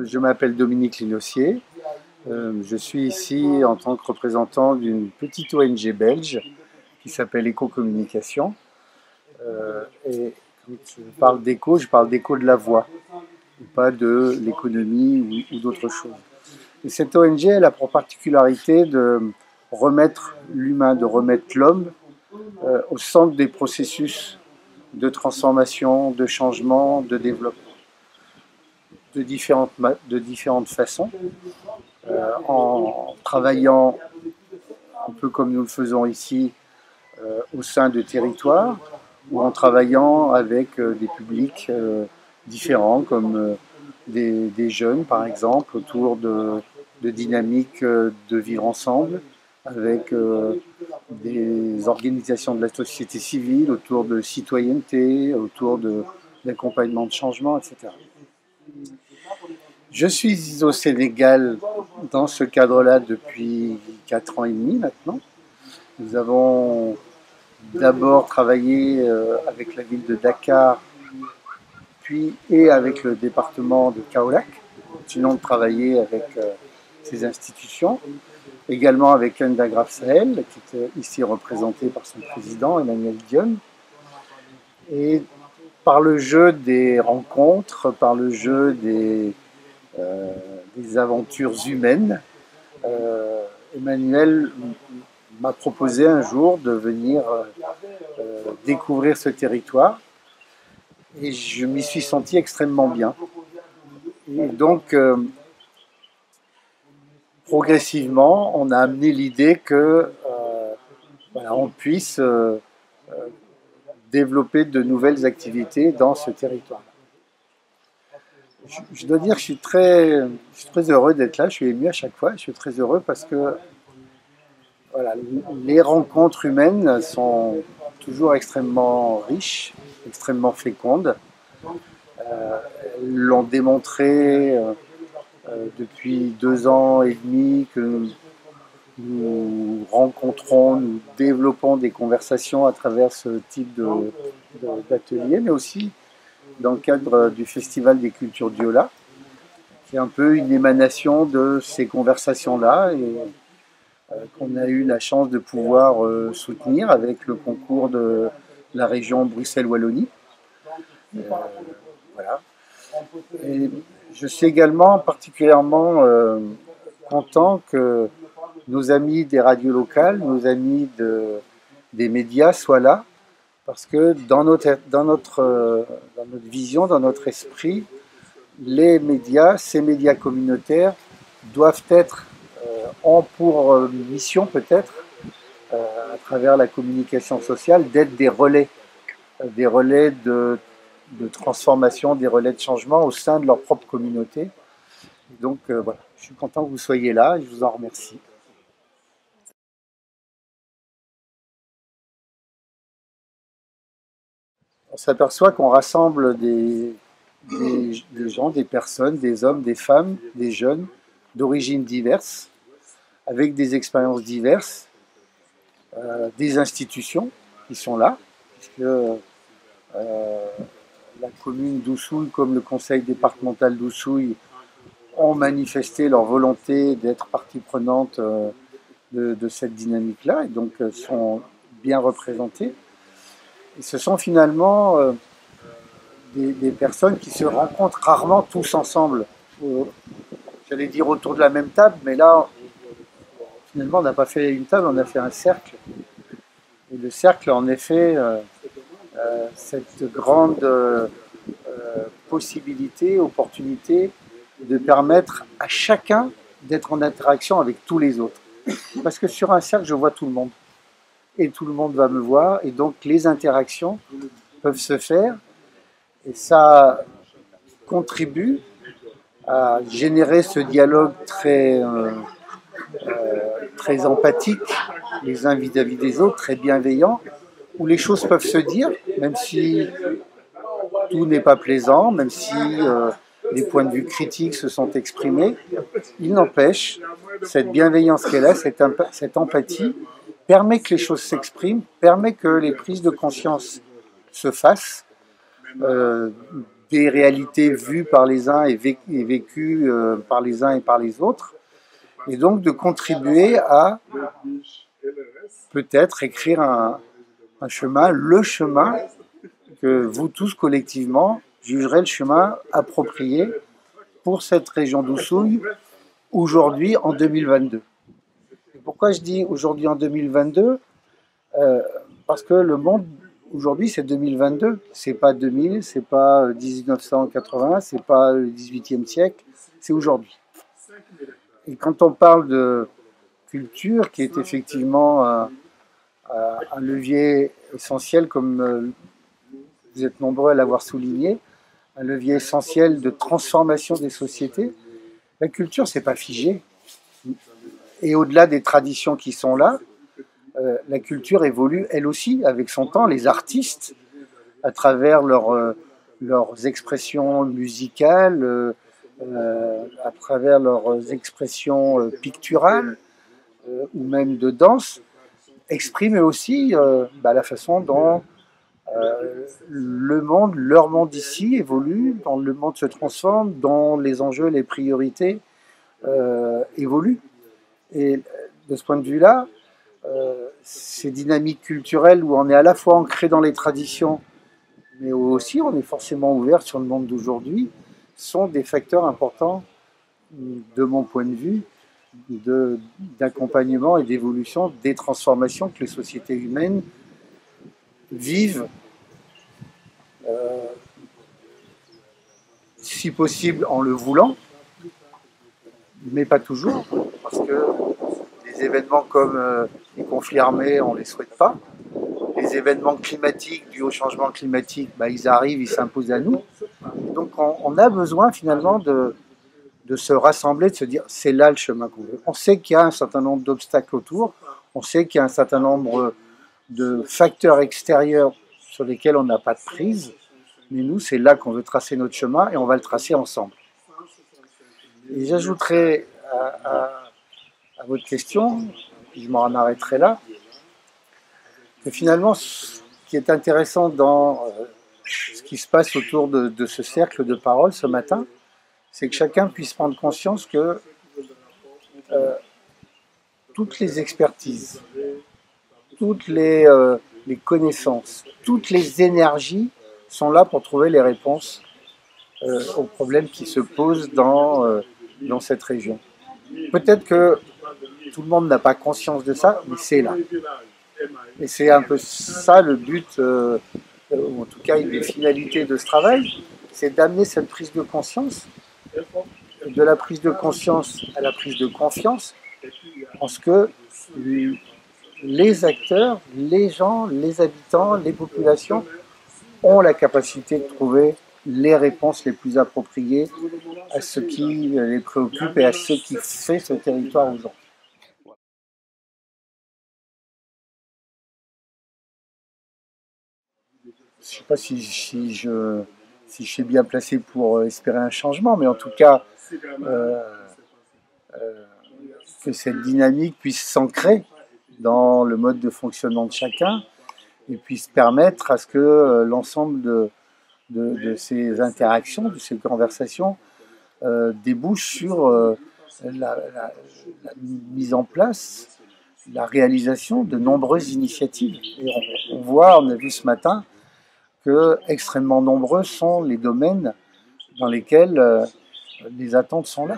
Je m'appelle Dominique Linossier. Je suis ici en tant que représentant d'une petite ONG belge qui s'appelle Éco-Communication. Et quand je parle d'éco, je parle d'éco de la voix, et pas de l'économie ou d'autres choses. Et cette ONG, elle a pour particularité de remettre l'humain, de remettre l'homme au centre des processus de transformation, de changement, de développement, de différentes façons, en travaillant un peu comme nous le faisons ici au sein de territoires ou en travaillant avec des publics différents comme des jeunes par exemple autour de dynamiques de vivre ensemble avec des organisations de la société civile autour de citoyenneté, autour d'accompagnement de changement, etc. Je suis au Sénégal dans ce cadre-là depuis 4 ans et demi maintenant. Nous avons d'abord travaillé avec la ville de Dakar, puis et avec le département de Kaolack. Nous continuons de travailler avec ces institutions, également avec Undagraf Sahel, qui est ici représenté par son président Emmanuel Dione. Et par le jeu des rencontres, par le jeu des aventures humaines, Emmanuel m'a proposé un jour de venir découvrir ce territoire et je m'y suis senti extrêmement bien. Et donc, progressivement, on a amené l'idée que on puisse développer de nouvelles activités dans ce territoire. Je dois dire que je suis très heureux d'être là, je suis ému à chaque fois, je suis très heureux parce que voilà, les rencontres humaines sont toujours extrêmement riches, extrêmement fécondes. Elles l'ont démontré depuis 2 ans et demi que nous rencontrons, nous développons des conversations à travers ce type d'atelier, mais aussi dans le cadre du Festival des Cultures d'Yola, qui est un peu une émanation de ces conversations-là et qu'on a eu la chance de pouvoir soutenir avec le concours de la région Bruxelles-Wallonie. Voilà. Et je suis également particulièrement content que nos amis des radios locales, nos amis des médias soient là, parce que dans notre vision, dans notre esprit, les médias, ces médias communautaires, doivent être, ont pour mission peut-être, à travers la communication sociale, d'être des relais de transformation, des relais de changement au sein de leur propre communauté. Donc voilà, je suis content que vous soyez là et je vous en remercie. On s'aperçoit qu'on rassemble des gens, des personnes, des hommes, des femmes, des jeunes, d'origines diverses, avec des expériences diverses, des institutions qui sont là, puisque la commune d'Oussouye comme le conseil départemental d'Oussouye ont manifesté leur volonté d'être partie prenante de cette dynamique-là et donc sont bien représentés. Et ce sont finalement des personnes qui se rencontrent rarement tous ensemble, j'allais dire autour de la même table, mais là, finalement, on n'a pas fait une table, on a fait un cercle. Et le cercle, en effet, cette grande possibilité, opportunité de permettre à chacun d'être en interaction avec tous les autres. Parce que sur un cercle, je vois tout le monde. Et tout le monde va me voir, et donc les interactions peuvent se faire, et ça contribue à générer ce dialogue très empathique, les uns vis-à-vis des autres, très bienveillant, où les choses peuvent se dire, même si tout n'est pas plaisant, même si les points de vue critiques se sont exprimés, il n'empêche, cette bienveillance qu'elle a, cette empathie, permet que les choses s'expriment, permet que les prises de conscience se fassent des réalités vues par les uns et vécues par les uns et par les autres, et donc de contribuer à peut-être écrire un chemin, le chemin que vous tous collectivement jugerez le chemin approprié pour cette région d'Oussouye aujourd'hui en 2022. Et pourquoi je dis aujourd'hui en 2022 parce que le monde aujourd'hui c'est 2022, c'est pas 2000, c'est pas 1980, c'est pas le 18e siècle, c'est aujourd'hui. Et quand on parle de culture, qui est effectivement un levier essentiel, comme vous êtes nombreux à l'avoir souligné, un levier essentiel de transformation des sociétés, la culture, c'est pas figé. Et au-delà des traditions qui sont là, la culture évolue elle aussi avec son temps. Les artistes, à travers leurs expressions musicales, à travers leurs expressions picturales ou même de danse, expriment aussi la façon dont le monde, leur monde ici évolue, dont le monde se transforme, dont les enjeux, les priorités évoluent. Et de ce point de vue-là, ces dynamiques culturelles où on est à la fois ancré dans les traditions, mais aussi on est forcément ouvert sur le monde d'aujourd'hui, sont des facteurs importants, de mon point de vue, d'accompagnement et d'évolution des transformations que les sociétés humaines vivent, si possible en le voulant, mais pas toujours, parce que des événements comme les conflits armés, on ne les souhaite pas. Les événements climatiques dus au changement climatique, ils arrivent, ils s'imposent à nous. Donc on a besoin finalement de se rassembler, de se dire c'est là le chemin qu'on veut. On sait qu'il y a un certain nombre d'obstacles autour, on sait qu'il y a un certain nombre de facteurs extérieurs sur lesquels on n'a pas de prise, mais nous c'est là qu'on veut tracer notre chemin et on va le tracer ensemble. Et j'ajouterai à votre question, puis je m'en arrêterai là, que finalement ce qui est intéressant dans ce qui se passe autour de ce cercle de parole ce matin, c'est que chacun puisse prendre conscience que toutes les expertises, toutes les connaissances, toutes les énergies sont là pour trouver les réponses aux problèmes qui se posent dans cette région. Peut-être que tout le monde n'a pas conscience de ça, mais c'est là. Et c'est un peu ça le but, ou en tout cas une des finalités de ce travail, c'est d'amener cette prise de conscience, de la prise de conscience à la prise de confiance, en ce que les acteurs, les gens, les habitants, les populations ont la capacité de trouver les réponses les plus appropriées à ce qui les préoccupe et à ce qui fait ce territoire aujourd'hui. Je ne sais pas si je suis bien placé pour espérer un changement, mais en tout cas, que cette dynamique puisse s'ancrer dans le mode de fonctionnement de chacun et puisse permettre à ce que l'ensemble de ces interactions, de ces conversations, débouchent sur la mise en place, la réalisation de nombreuses initiatives. Et on a vu ce matin, que extrêmement nombreux sont les domaines dans lesquels les attentes sont là.